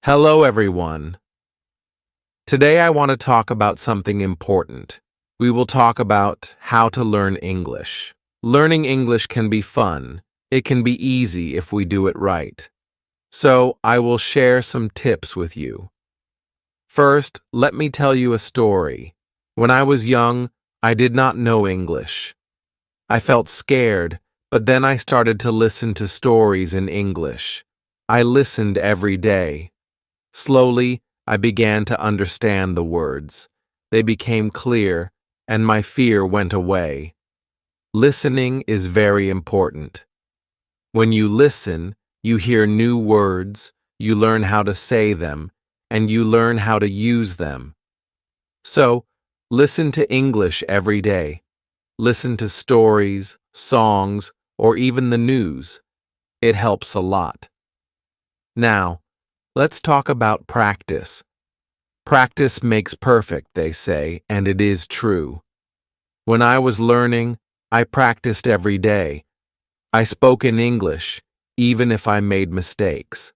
Hello, everyone. Today I want to talk about something important. We will talk about how to learn English. Learning English can be fun. It can be easy if we do it right. So, I will share some tips with you. First, let me tell you a story. When I was young, I did not know English. I felt scared, but then I started to listen to stories in English. I listened every day. Slowly, I began to understand the words. They became clear, and my fear went away. Listening is very important. When you listen, you hear new words, you learn how to say them, and you learn how to use them. So, listen to English every day. Listen to stories, songs, or even the news. It helps a lot. Now, let's talk about practice. Practice makes perfect, they say, and it is true. When I was learning, I practiced every day. I spoke in English, even if I made mistakes.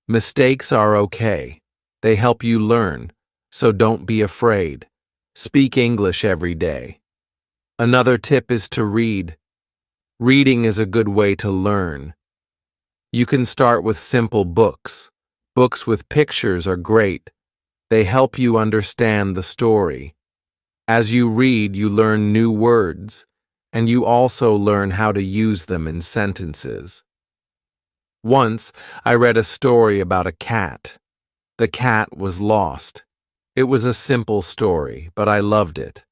Mistakes are okay. They help you learn, so don't be afraid. Speak English every day. Another tip is to read. Reading is a good way to learn. You can start with simple books. Books with pictures are great. They help you understand the story. As you read, you learn new words, and you also learn how to use them in sentences. Once, I read a story about a cat. The cat was lost. It was a simple story, but I loved it.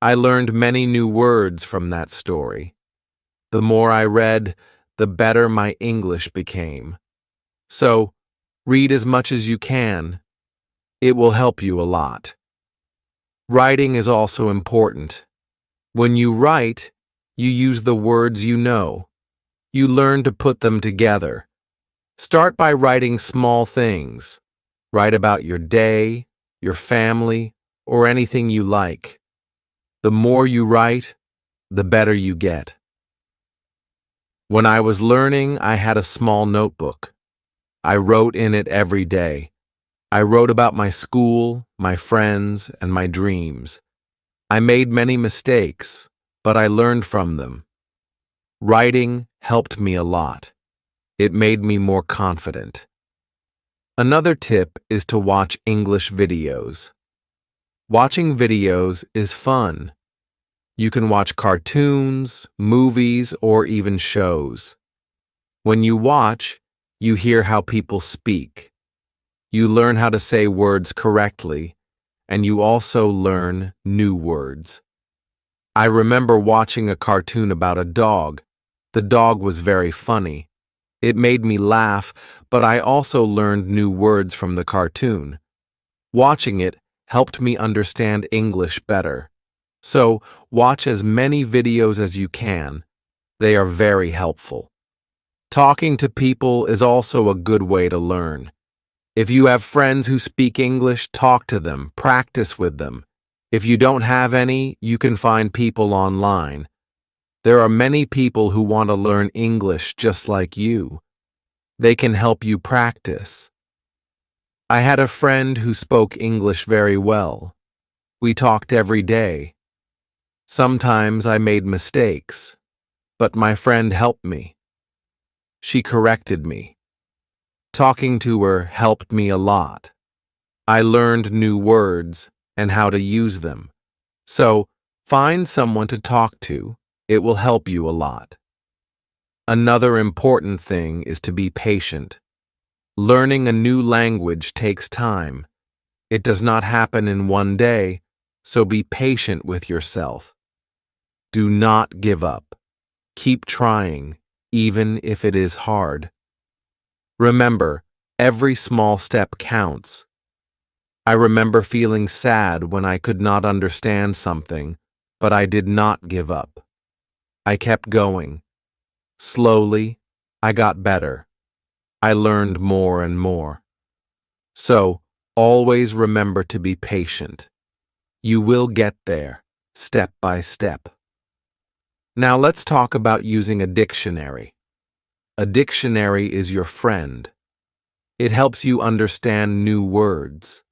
I learned many new words from that story. The more I read, the better my English became. So, read as much as you can. It will help you a lot. Writing is also important. When you write, you use the words you know. You learn to put them together. Start by writing small things. Write about your day, your family, or anything you like. The more you write, the better you get. When I was learning, I had a small notebook. I wrote in it every day. I wrote about my school, my friends, and my dreams. I made many mistakes, but I learned from them. Writing helped me a lot. It made me more confident. Another tip is to watch English videos. Watching videos is fun. You can watch cartoons, movies, or even shows. When you watch, you hear how people speak. You learn how to say words correctly, and you also learn new words. I remember watching a cartoon about a dog. The dog was very funny. It made me laugh, but I also learned new words from the cartoon. Watching it helped me understand English better. So, watch as many videos as you can. They are very helpful. Talking to people is also a good way to learn. If you have friends who speak English, talk to them, practice with them. If you don't have any, you can find people online. There are many people who want to learn English just like you. They can help you practice. I had a friend who spoke English very well. We talked every day. Sometimes I made mistakes, but my friend helped me. She corrected me. Talking to her helped me a lot. I learned new words and how to use them. So, find someone to talk to. It will help you a lot. Another important thing is to be patient. Learning a new language takes time. It does not happen in one day, so be patient with yourself. Do not give up. Keep trying, even if it is hard. Remember, every small step counts. I remember feeling sad when I could not understand something, but I did not give up. I kept going. Slowly, I got better. I learned more and more. So, always remember to be patient. You will get there, step by step. Now let's talk about using a dictionary. A dictionary is your friend. It helps you understand new words.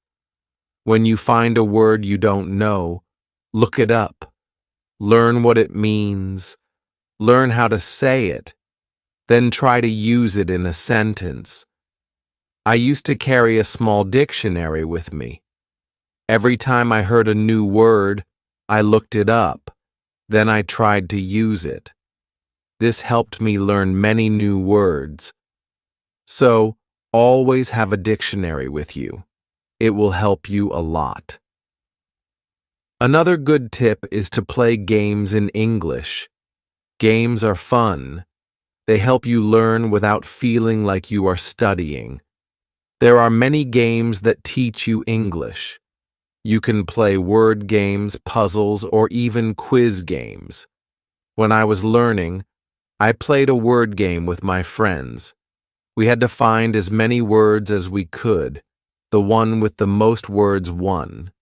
When you find a word you don't know, look it up. Learn what it means. Learn how to say it. Then try to use it in a sentence. I used to carry a small dictionary with me. Every time I heard a new word, I looked it up. Then I tried to use it. This helped me learn many new words. So, always have a dictionary with you. It will help you a lot. Another good tip is to play games in English. Games are fun. They help you learn without feeling like you are studying. There are many games that teach you English. You can play word games, puzzles, or even quiz games. When I was learning, I played a word game with my friends. We had to find as many words as we could. The one with the most words won.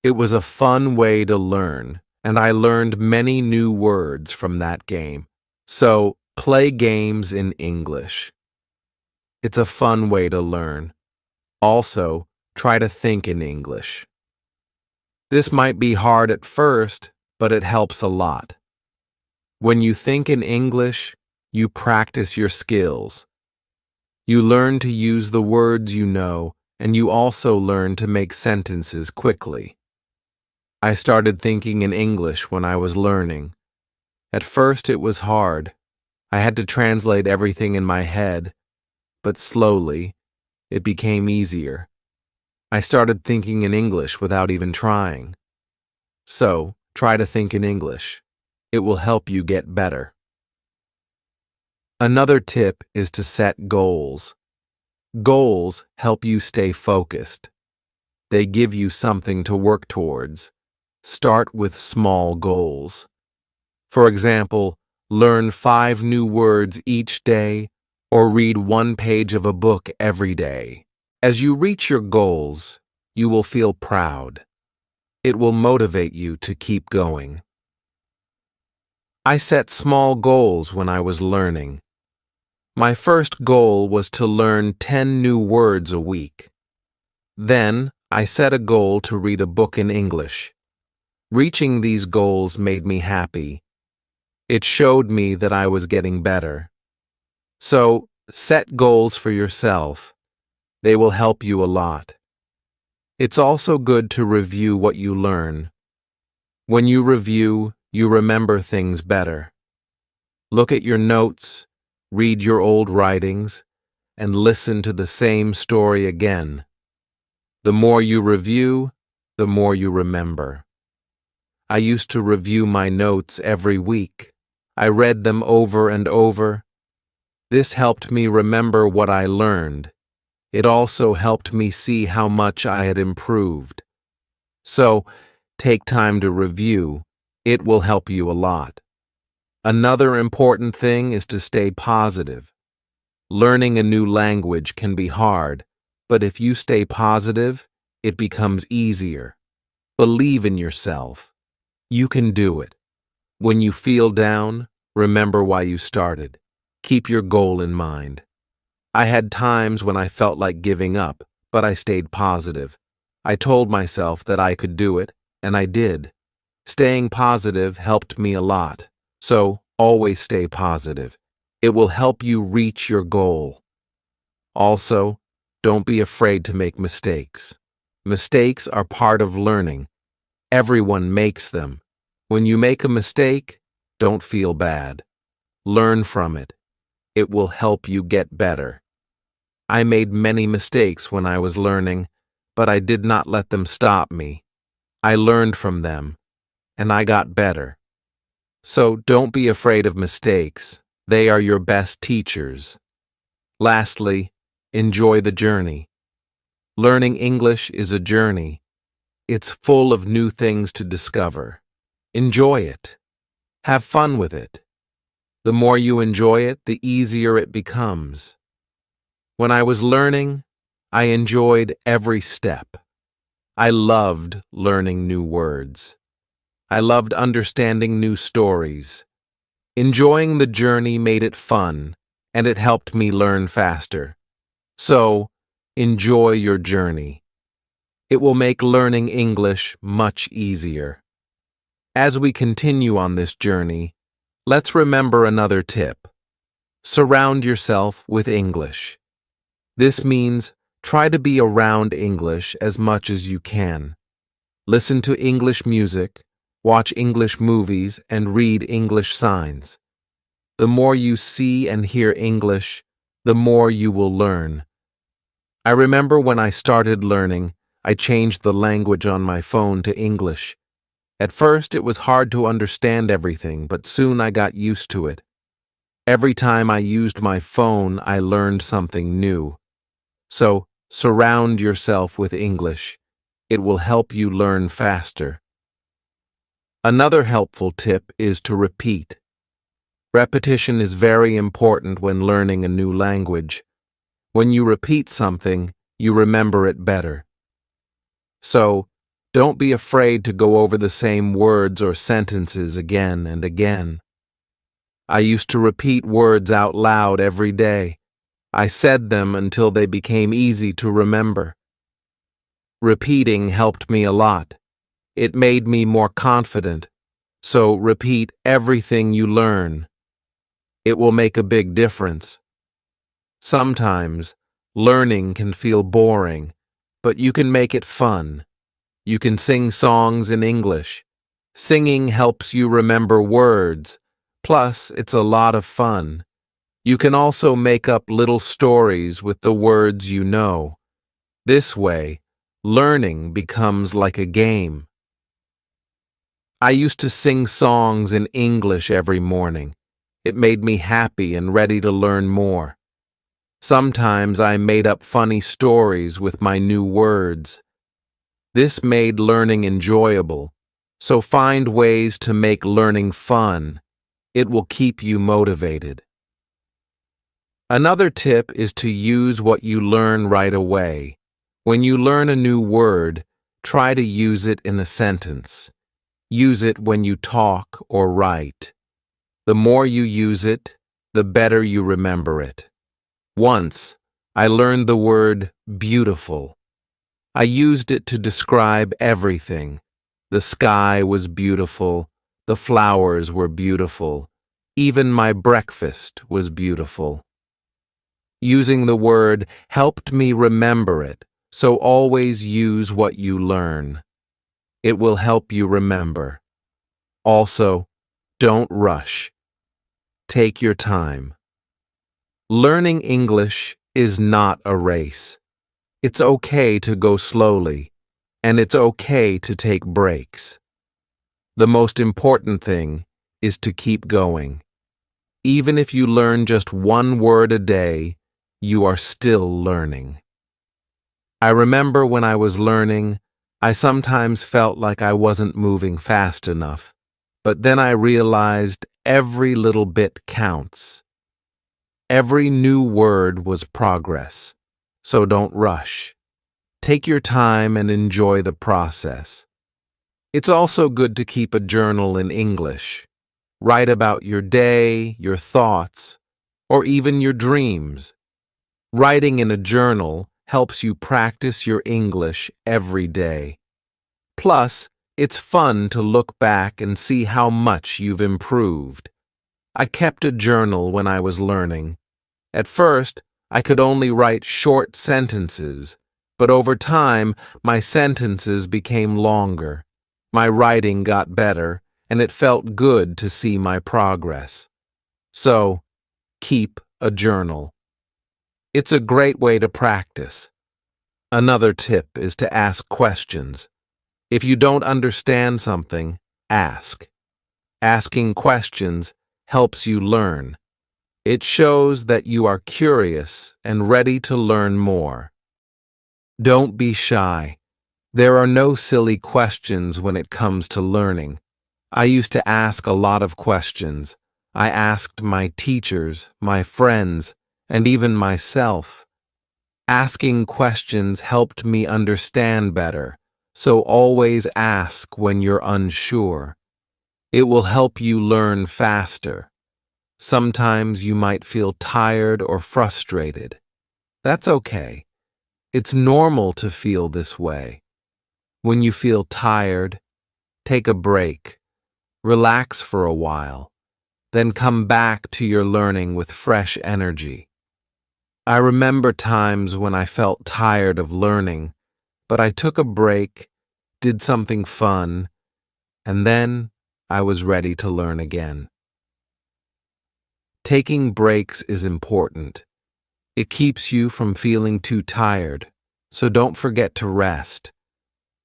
It was a fun way to learn, and I learned many new words from that game. So, play games in English. It's a fun way to learn. Also, try to think in English. This might be hard at first, but it helps a lot. When you think in English, you practice your skills. You learn to use the words you know, and you also learn to make sentences quickly. I started thinking in English when I was learning. At first it was hard. I had to translate everything in my head, but slowly, it became easier. I started thinking in English without even trying. So, try to think in English. It will help you get better. Another tip is to set goals. Goals help you stay focused. They give you something to work towards. Start with small goals. For example, learn 5 new words each day or read 1 page of a book every day. As you reach your goals, you will feel proud. It will motivate you to keep going. I set small goals when I was learning. My first goal was to learn 10 new words a week. Then, I set a goal to read a book in English. Reaching these goals made me happy. It showed me that I was getting better. So, set goals for yourself. They will help you a lot. It's also good to review what you learn. When you review, you remember things better. Look at your notes, read your old writings, and listen to the same story again. The more you review, the more you remember. I used to review my notes every week. I read them over and over. This helped me remember what I learned. It also helped me see how much I had improved. So, take time to review. It will help you a lot. Another important thing is to stay positive. Learning a new language can be hard, but if you stay positive, it becomes easier. Believe in yourself. You can do it. When you feel down, remember why you started. Keep your goal in mind. I had times when I felt like giving up, but I stayed positive. I told myself that I could do it, and I did. Staying positive helped me a lot. So, always stay positive. It will help you reach your goal. Also, don't be afraid to make mistakes. Mistakes are part of learning. Everyone makes them. When you make a mistake, don't feel bad. Learn from it. It will help you get better. I made many mistakes when I was learning, but I did not let them stop me. I learned from them, and I got better. So don't be afraid of mistakes. They are your best teachers. Lastly, enjoy the journey. Learning English is a journey. It's full of new things to discover. Enjoy it. Have fun with it. The more you enjoy it, the easier it becomes. When I was learning, I enjoyed every step. I loved learning new words. I loved understanding new stories. Enjoying the journey made it fun, and it helped me learn faster. So, enjoy your journey. It will make learning English much easier. As we continue on this journey, let's remember another tip. Surround yourself with English. This means try to be around English as much as you can. Listen to English music, watch English movies, and read English signs. The more you see and hear English, the more you will learn. I remember when I started learning, I changed the language on my phone to English. At first, it was hard to understand everything, but soon I got used to it. Every time I used my phone, I learned something new. So, surround yourself with English. It will help you learn faster. Another helpful tip is to repeat. Repetition is very important when learning a new language. When you repeat something, you remember it better. So, don't be afraid to go over the same words or sentences again and again. I used to repeat words out loud every day. I said them until they became easy to remember. Repeating helped me a lot. It made me more confident. So repeat everything you learn. It will make a big difference. Sometimes, learning can feel boring, but you can make it fun. You can sing songs in English. Singing helps you remember words. Plus, it's a lot of fun. You can also make up little stories with the words you know. This way, learning becomes like a game. I used to sing songs in English every morning. It made me happy and ready to learn more. Sometimes I made up funny stories with my new words. This made learning enjoyable, so find ways to make learning fun. It will keep you motivated. Another tip is to use what you learn right away. When you learn a new word, try to use it in a sentence. Use it when you talk or write. The more you use it, the better you remember it. Once, I learned the word beautiful. I used it to describe everything. The sky was beautiful. The flowers were beautiful. Even my breakfast was beautiful. Using the word helped me remember it, so always use what you learn. It will help you remember. Also, don't rush. Take your time. Learning English is not a race. It's okay to go slowly, and it's okay to take breaks. The most important thing is to keep going. Even if you learn just one word a day, you are still learning. I remember when I was learning, I sometimes felt like I wasn't moving fast enough, but then I realized every little bit counts. Every new word was progress, so don't rush. Take your time and enjoy the process. It's also good to keep a journal in English. Write about your day, your thoughts, or even your dreams. Writing in a journal helps you practice your English every day. Plus, it's fun to look back and see how much you've improved. I kept a journal when I was learning. At first, I could only write short sentences, but over time, my sentences became longer. My writing got better, and it felt good to see my progress. So, keep a journal. It's a great way to practice. Another tip is to ask questions. If you don't understand something, ask. Asking questions helps you learn. It shows that you are curious and ready to learn more. Don't be shy. There are no silly questions when it comes to learning. I used to ask a lot of questions. I asked my teachers, my friends, and even myself. Asking questions helped me understand better, so always ask when you're unsure. It will help you learn faster. Sometimes you might feel tired or frustrated. That's okay. It's normal to feel this way. When you feel tired, take a break, relax for a while, then come back to your learning with fresh energy. I remember times when I felt tired of learning, but I took a break, did something fun, and then I was ready to learn again. Taking breaks is important. It keeps you from feeling too tired, so don't forget to rest.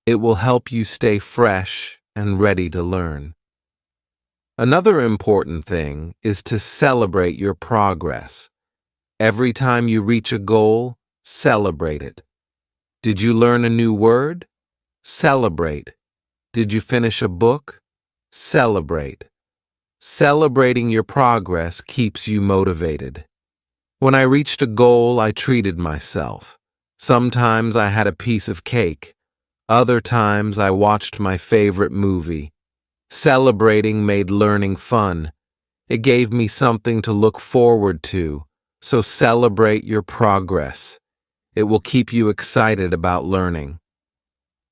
It will help you stay fresh and ready to learn. Another important thing is to celebrate your progress. Every time you reach a goal, celebrate it. Did you learn a new word? Celebrate. Did you finish a book? Celebrate. Celebrating your progress keeps you motivated. When I reached a goal, I treated myself. Sometimes I had a piece of cake. Other times I watched my favorite movie. Celebrating made learning fun. It gave me something to look forward to, so celebrate your progress. It will keep you excited about learning.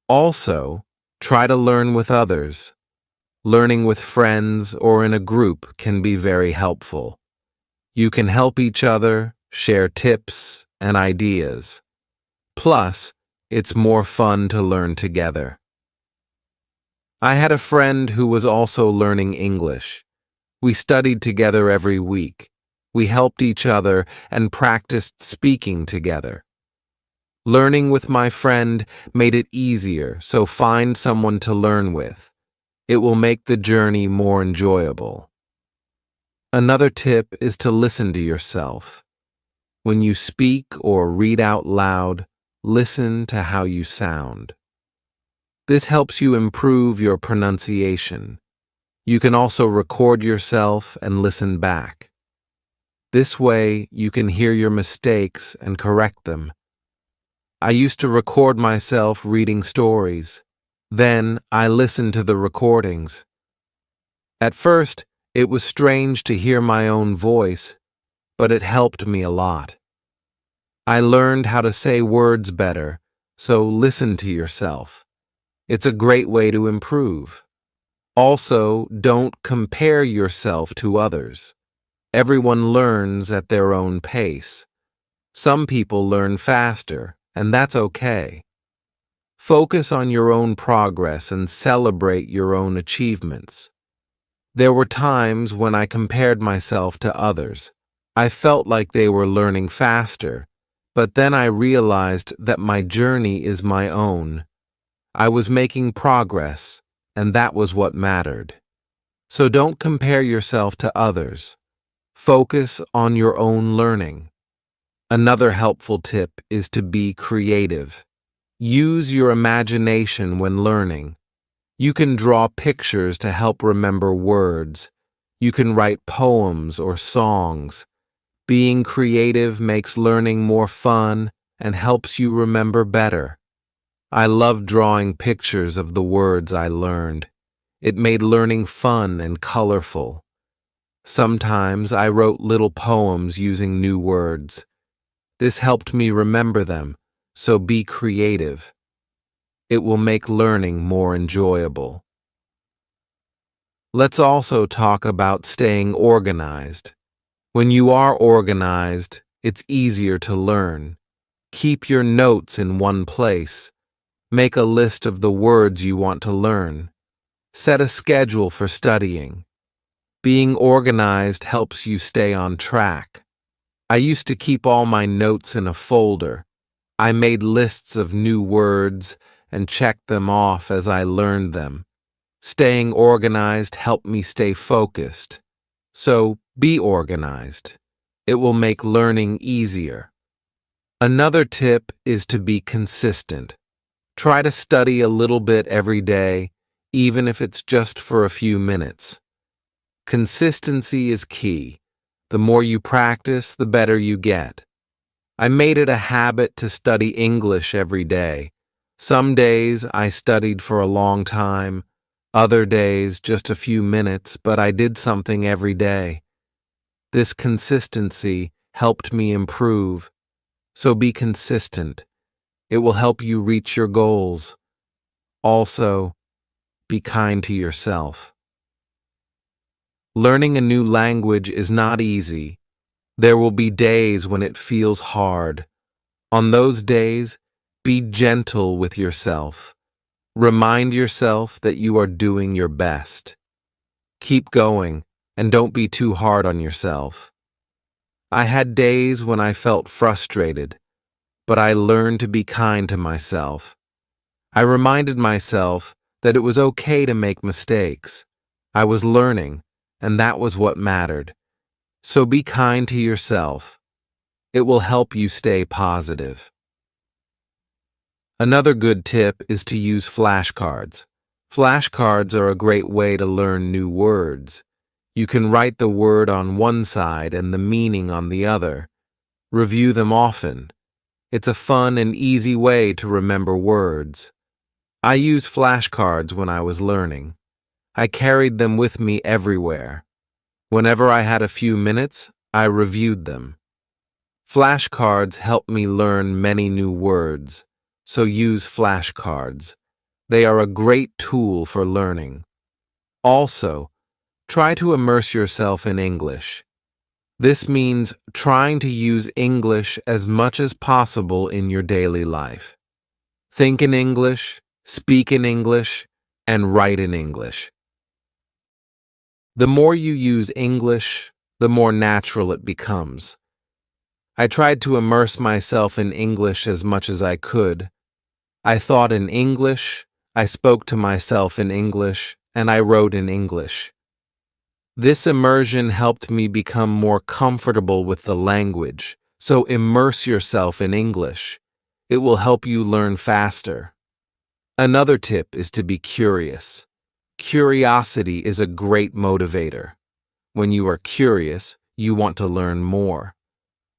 Also, try to learn with others. Learning with friends or in a group can be very helpful. You can help each other, share tips and ideas. Plus, it's more fun to learn together. I had a friend who was also learning English. We studied together every week. We helped each other and practiced speaking together. Learning with my friend made it easier, so find someone to learn with. It will make the journey more enjoyable. Another tip is to listen to yourself. When you speak or read out loud, listen to how you sound. This helps you improve your pronunciation. You can also record yourself and listen back. This way, you can hear your mistakes and correct them. I used to record myself reading stories. Then, I listened to the recordings. At first, it was strange to hear my own voice, but it helped me a lot. I learned how to say words better, so listen to yourself. It's a great way to improve. Also, don't compare yourself to others. Everyone learns at their own pace. Some people learn faster, and that's okay. Focus on your own progress and celebrate your own achievements. There were times when I compared myself to others. I felt like they were learning faster, but then I realized that my journey is my own. I was making progress, and that was what mattered. So don't compare yourself to others. Focus on your own learning. Another helpful tip is to be creative. Use your imagination when learning. You can draw pictures to help remember words. You can write poems or songs. Being creative makes learning more fun and helps you remember better. I love drawing pictures of the words I learned. It made learning fun and colorful. Sometimes I wrote little poems using new words. This helped me remember them, so be creative. It will make learning more enjoyable. Let's also talk about staying organized. When you are organized, it's easier to learn. Keep your notes in one place. Make a list of the words you want to learn. Set a schedule for studying. Being organized helps you stay on track. I used to keep all my notes in a folder. I made lists of new words and checked them off as I learned them. Staying organized helped me stay focused. So be organized. It will make learning easier. Another tip is to be consistent. Try to study a little bit every day, even if it's just for a few minutes. Consistency is key. The more you practice, the better you get. I made it a habit to study English every day. Some days I studied for a long time, other days just a few minutes, but I did something every day. This consistency helped me improve, so be consistent. It will help you reach your goals. Also, be kind to yourself. Learning a new language is not easy. There will be days when it feels hard. On those days, be gentle with yourself. Remind yourself that you are doing your best. Keep going and don't be too hard on yourself. I had days when I felt frustrated, but I learned to be kind to myself. I reminded myself that it was okay to make mistakes. I was learning, and that was what mattered. So be kind to yourself. It will help you stay positive. Another good tip is to use flashcards. Flashcards are a great way to learn new words. You can write the word on one side and the meaning on the other. Review them often. It's a fun and easy way to remember words. I used flashcards when I was learning. I carried them with me everywhere. Whenever I had a few minutes, I reviewed them. Flashcards help me learn many new words, so use flashcards. They are a great tool for learning. Also, try to immerse yourself in English. This means trying to use English as much as possible in your daily life. Think in English, speak in English, and write in English. The more you use English, the more natural it becomes. I tried to immerse myself in English as much as I could. I thought in English, I spoke to myself in English, and I wrote in English. This immersion helped me become more comfortable with the language, so immerse yourself in English. It will help you learn faster. Another tip is to be curious. Curiosity is a great motivator. When you are curious, you want to learn more.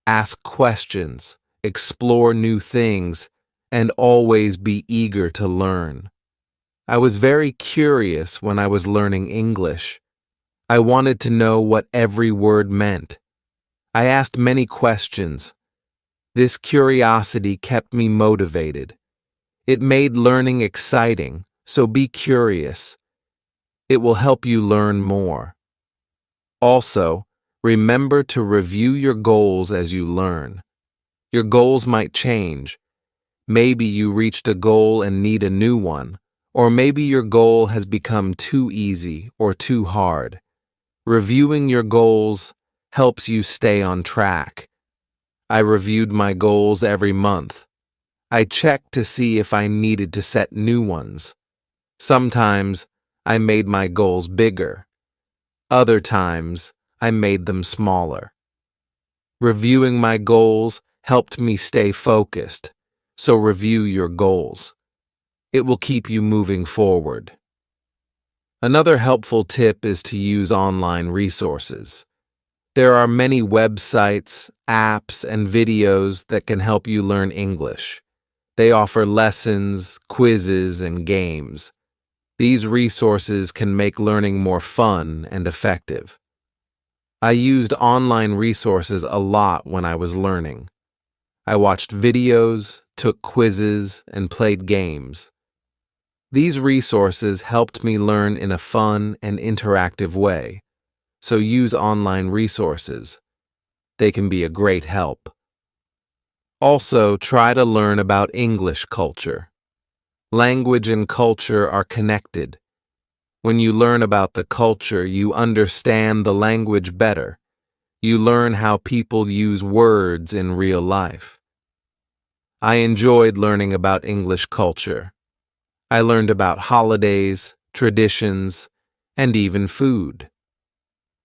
Ask questions, explore new things, and always be eager to learn. I was very curious when I was learning English. I wanted to know what every word meant. I asked many questions. This curiosity kept me motivated. It made learning exciting, so be curious. It will help you learn more. Also, remember to review your goals as you learn. Your goals might change. Maybe you reached a goal and need a new one, or maybe your goal has become too easy or too hard. Reviewing your goals helps you stay on track. I reviewed my goals every month. I checked to see if I needed to set new ones. Sometimes I made my goals bigger. Other times I made them smaller. Reviewing my goals helped me stay focused, so review your goals. It will keep you moving forward. Another helpful tip is to use online resources. There are many websites, apps, and videos that can help you learn English. They offer lessons, quizzes, and games. These resources can make learning more fun and effective. I used online resources a lot when I was learning. I watched videos, took quizzes, and played games. These resources helped me learn in a fun and interactive way, so use online resources. They can be a great help. Also, try to learn about English culture. Language and culture are connected. When you learn about the culture, you understand the language better. You learn how people use words in real life. I enjoyed learning about English culture. I learned about holidays, traditions, and even food.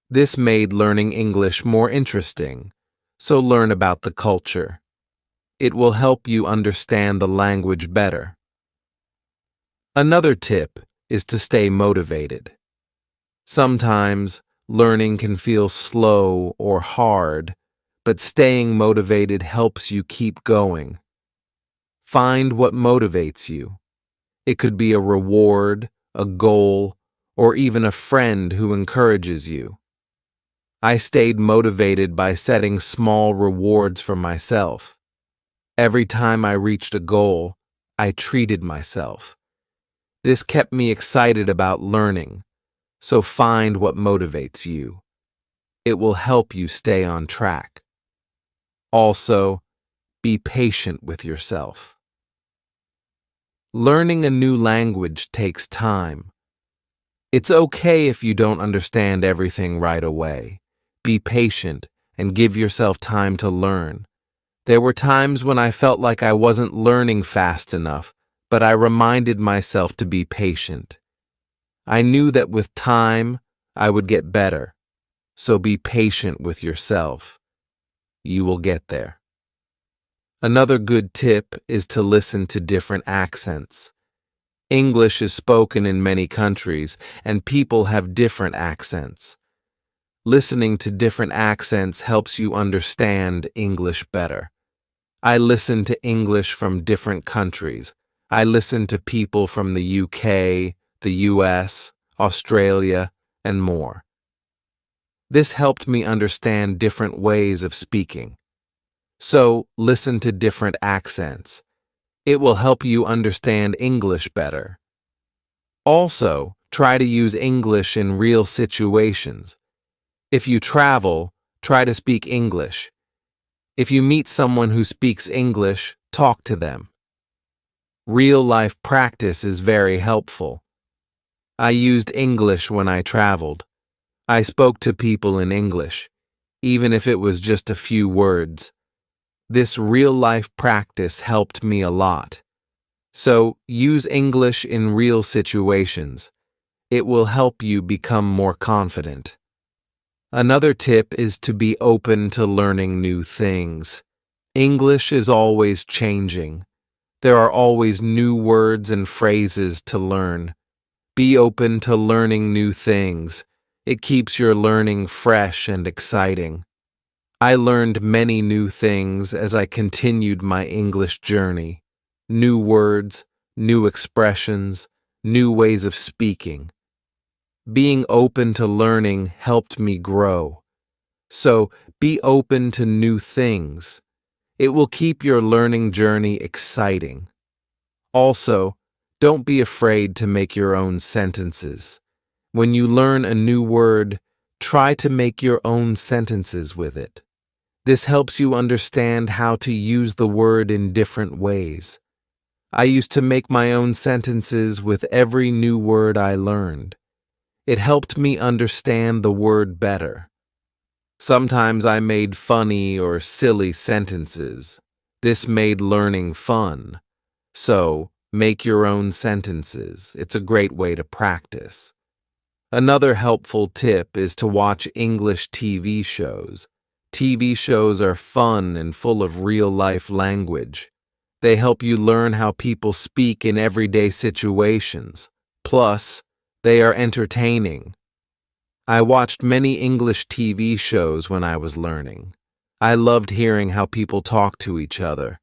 This made learning English more interesting, so learn about the culture. It will help you understand the language better. Another tip is to stay motivated. Sometimes learning can feel slow or hard, but staying motivated helps you keep going. Find what motivates you. It could be a reward, a goal, or even a friend who encourages you. I stayed motivated by setting small rewards for myself. Every time I reached a goal, I treated myself. This kept me excited about learning, so find what motivates you. It will help you stay on track. Also, be patient with yourself. Learning a new language takes time. It's okay if you don't understand everything right away. Be patient and give yourself time to learn. There were times when I felt like I wasn't learning fast enough, but I reminded myself to be patient. I knew that with time, I would get better. So be patient with yourself. You will get there. Another good tip is to listen to different accents. English is spoken in many countries, and people have different accents. Listening to different accents helps you understand English better. I listen to English from different countries. I listen to people from the UK, the US, Australia, and more. This helped me understand different ways of speaking. So, listen to different accents. It will help you understand English better. Also, try to use English in real situations. If you travel, try to speak English. If you meet someone who speaks English, talk to them. Real-life practice is very helpful. I used English when I traveled. I spoke to people in English, even if it was just a few words. This real-life practice helped me a lot. So, use English in real situations. It will help you become more confident. Another tip is to be open to learning new things. English is always changing. There are always new words and phrases to learn. Be open to learning new things. It keeps your learning fresh and exciting. I learned many new things as I continued my English journey. New words, new expressions, new ways of speaking. Being open to learning helped me grow. So, be open to new things. It will keep your learning journey exciting. Also, don't be afraid to make your own sentences. When you learn a new word, try to make your own sentences with it. This helps you understand how to use the word in different ways. I used to make my own sentences with every new word I learned. It helped me understand the word better. Sometimes I made funny or silly sentences. This made learning fun. So, make your own sentences. It's a great way to practice. Another helpful tip is to watch English TV shows. TV shows are fun and full of real-life language. They help you learn how people speak in everyday situations. Plus, they are entertaining. I watched many English TV shows when I was learning. I loved hearing how people talk to each other.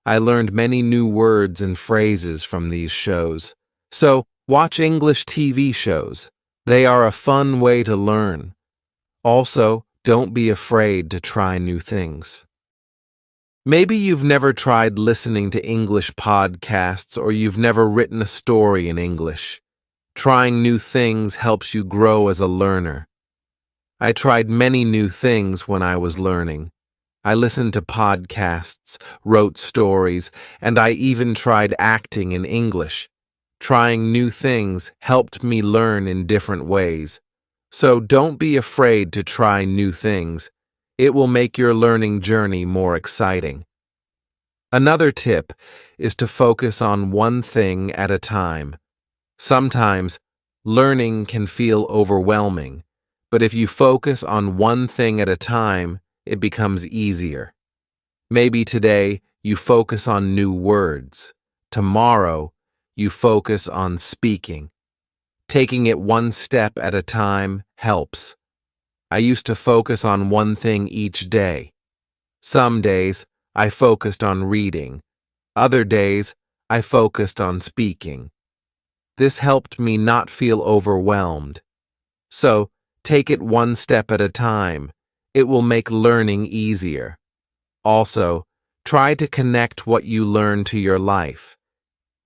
I learned many new words and phrases from these shows. So, watch English TV shows. They are a fun way to learn. Also, don't be afraid to try new things. Maybe you've never tried listening to English podcasts or you've never written a story in English. Trying new things helps you grow as a learner. I tried many new things when I was learning. I listened to podcasts, wrote stories, and I even tried acting in English. Trying new things helped me learn in different ways. So don't be afraid to try new things. It will make your learning journey more exciting. Another tip is to focus on one thing at a time. Sometimes, learning can feel overwhelming, but if you focus on one thing at a time, it becomes easier. Maybe today you focus on new words. Tomorrow, you focus on speaking. Taking it one step at a time helps. I used to focus on one thing each day. Some days, I focused on reading. Other days, I focused on speaking. This helped me not feel overwhelmed. So, take it one step at a time. It will make learning easier. Also, Try to connect what you learn to your life.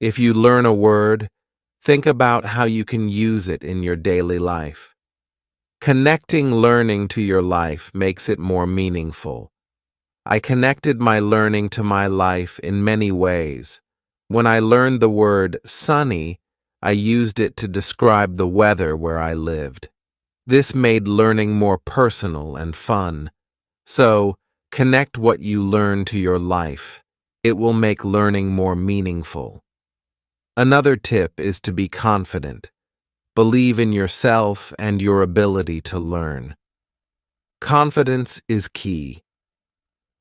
If you learn a word, think about how you can use it in your daily life. Connecting learning to your life makes it more meaningful. I connected my learning to my life in many ways. When I learned the word sunny, I used it to describe the weather where I lived. This made learning more personal and fun. So, connect what you learn to your life. It will make learning more meaningful. Another tip is to be confident. Believe in yourself and your ability to learn. Confidence is key.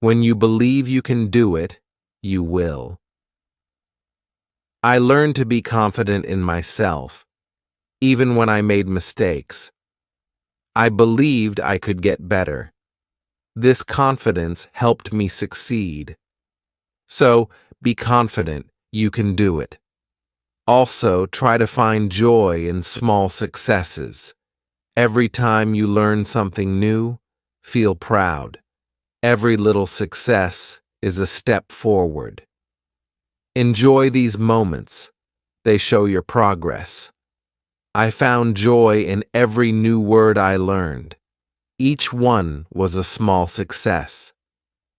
When you believe you can do it, you will. I learned to be confident in myself, even when I made mistakes. I believed I could get better. This confidence helped me succeed. So, be confident you can do it. Also, try to find joy in small successes. Every time you learn something new, feel proud. Every little success is a step forward. Enjoy these moments. They show your progress. I found joy in every new word I learned. Each one was a small success.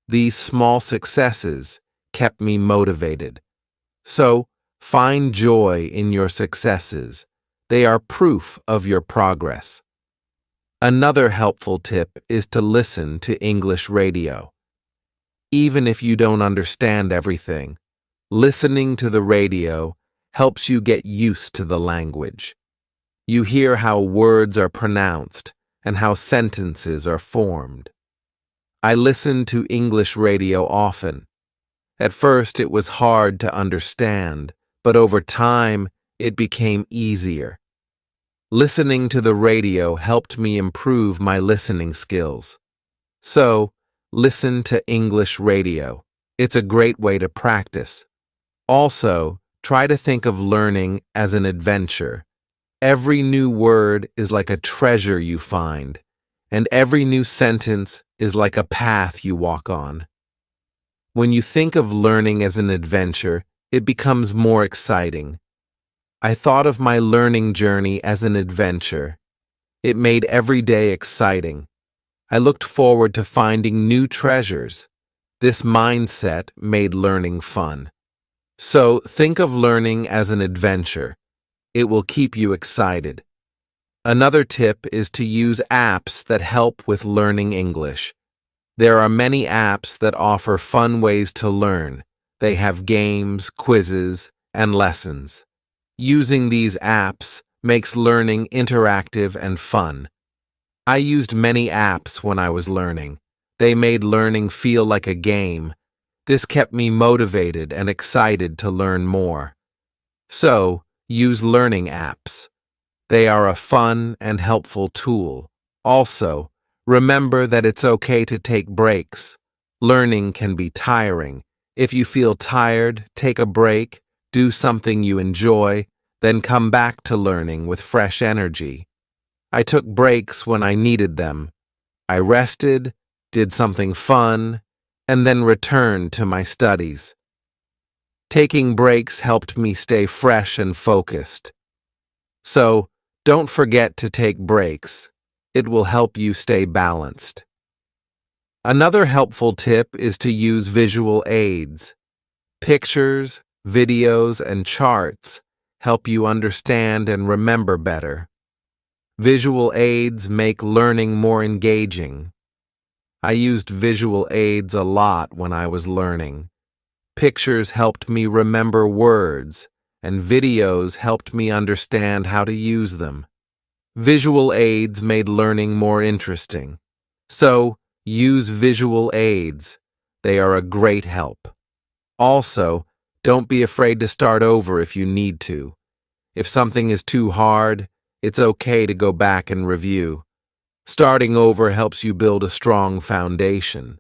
These small successes kept me motivated. So, find joy in your successes. They are proof of your progress. Another helpful tip is to listen to English radio. Even if you don't understand everything, listening to the radio helps you get used to the language. You hear how words are pronounced and how sentences are formed. I listen to English radio often. At first, it was hard to understand, but over time, it became easier. Listening to the radio helped me improve my listening skills. So, listen to English radio. It's a great way to practice. Also, try to think of learning as an adventure. Every new word is like a treasure you find, and every new sentence is like a path you walk on. When you think of learning as an adventure, it becomes more exciting. I thought of my learning journey as an adventure. It made every day exciting. I looked forward to finding new treasures. This mindset made learning fun. So, think of learning as an adventure. It will keep you excited. Another tip is to use apps that help with learning English. There are many apps that offer fun ways to learn. They have games, quizzes, and lessons. Using these apps makes learning interactive and fun. I used many apps when I was learning. They made learning feel like a game. This kept me motivated and excited to learn more. So, use learning apps. They are a fun and helpful tool. Also, remember that it's okay to take breaks. Learning can be tiring. If you feel tired, take a break, do something you enjoy, then come back to learning with fresh energy. I took breaks when I needed them. I rested, did something fun, and then returned to my studies. Taking breaks helped me stay fresh and focused. So, don't forget to take breaks. It will help you stay balanced. Another helpful tip is to use visual aids. Pictures, videos, and charts help you understand and remember better. Visual aids make learning more engaging. I used visual aids a lot when I was learning. Pictures helped me remember words, and videos helped me understand how to use them. Visual aids made learning more interesting. So, use visual aids. They are a great help. Also, don't be afraid to start over if you need to. If something is too hard, it's okay to go back and review. Starting over helps you build a strong foundation.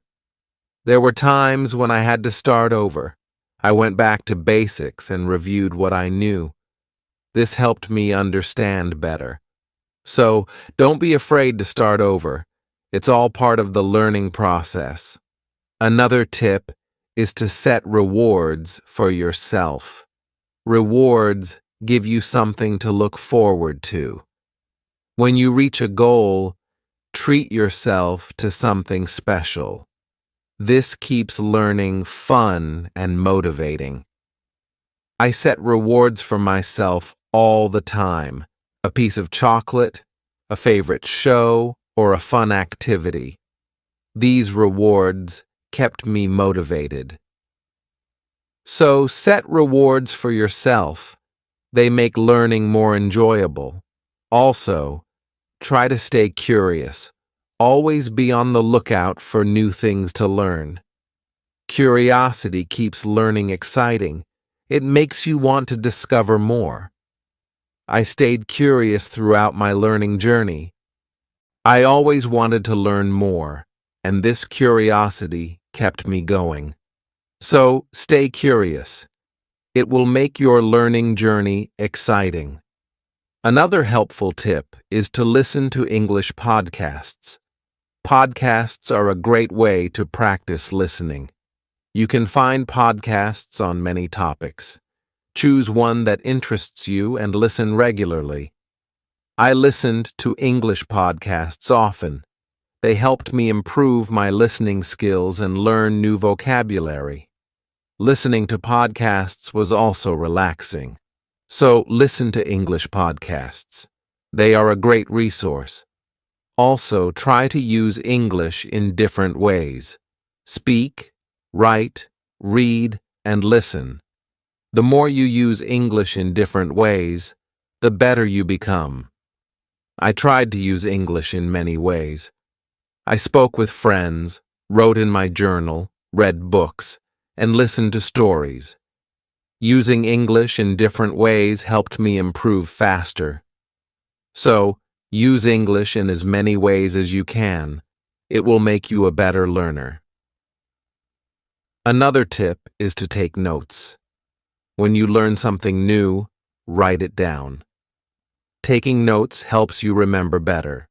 There were times when I had to start over. I went back to basics and reviewed what I knew. This helped me understand better. So, don't be afraid to start over. It's all part of the learning process. Another tip is to set rewards for yourself. Rewards give you something to look forward to. When you reach a goal, treat yourself to something special. This keeps learning fun and motivating. I set rewards for myself all the time. A piece of chocolate, a favorite show, or a fun activity. These rewards kept me motivated. So set rewards for yourself. They make learning more enjoyable. Also, try to stay curious. Always be on the lookout for new things to learn. Curiosity keeps learning exciting. It makes you want to discover more. I stayed curious throughout my learning journey. I always wanted to learn more, and this curiosity kept me going. So, stay curious. It will make your learning journey exciting. Another helpful tip is to listen to English podcasts. Podcasts are a great way to practice listening. You can find podcasts on many topics. Choose one that interests you and listen regularly. I listened to English podcasts often. They helped me improve my listening skills and learn new vocabulary. Listening to podcasts was also relaxing. So listen to English podcasts. They are a great resource. Also, try to use English in different ways. Speak, write, read, and listen. The more you use English in different ways, the better you become. I tried to use English in many ways. I spoke with friends, wrote in my journal, read books, and listened to stories. Using English in different ways helped me improve faster. So, use English in as many ways as you can. It will make you a better learner. Another tip is to take notes. When you learn something new, write it down. Taking notes helps you remember better.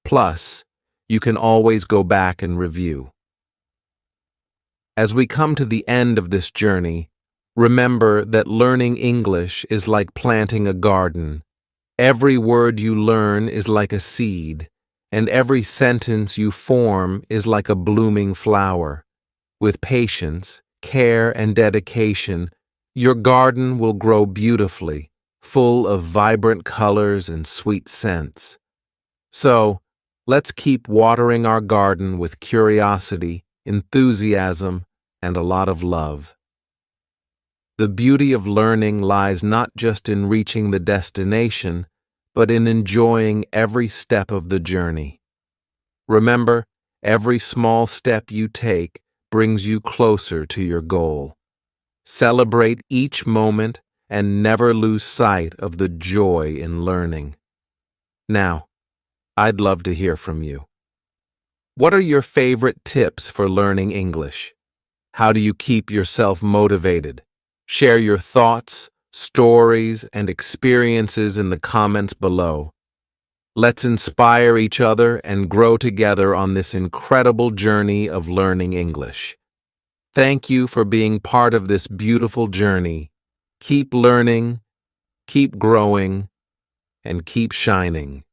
Plus, you can always go back and review. As we come to the end of this journey, remember that learning English is like planting a garden. Every word you learn is like a seed, and every sentence you form is like a blooming flower. With patience, care, and dedication, your garden will grow beautifully, full of vibrant colors and sweet scents. So, let's keep watering our garden with curiosity, enthusiasm, and a lot of love. The beauty of learning lies not just in reaching the destination, but in enjoying every step of the journey. Remember, every small step you take brings you closer to your goal. Celebrate each moment and never lose sight of the joy in learning. Now, I'd love to hear from you. What are your favorite tips for learning English? How do you keep yourself motivated? Share your thoughts, stories, and experiences in the comments below. Let's inspire each other and grow together on this incredible journey of learning English. Thank you for being part of this beautiful journey. Keep learning, keep growing, and keep shining.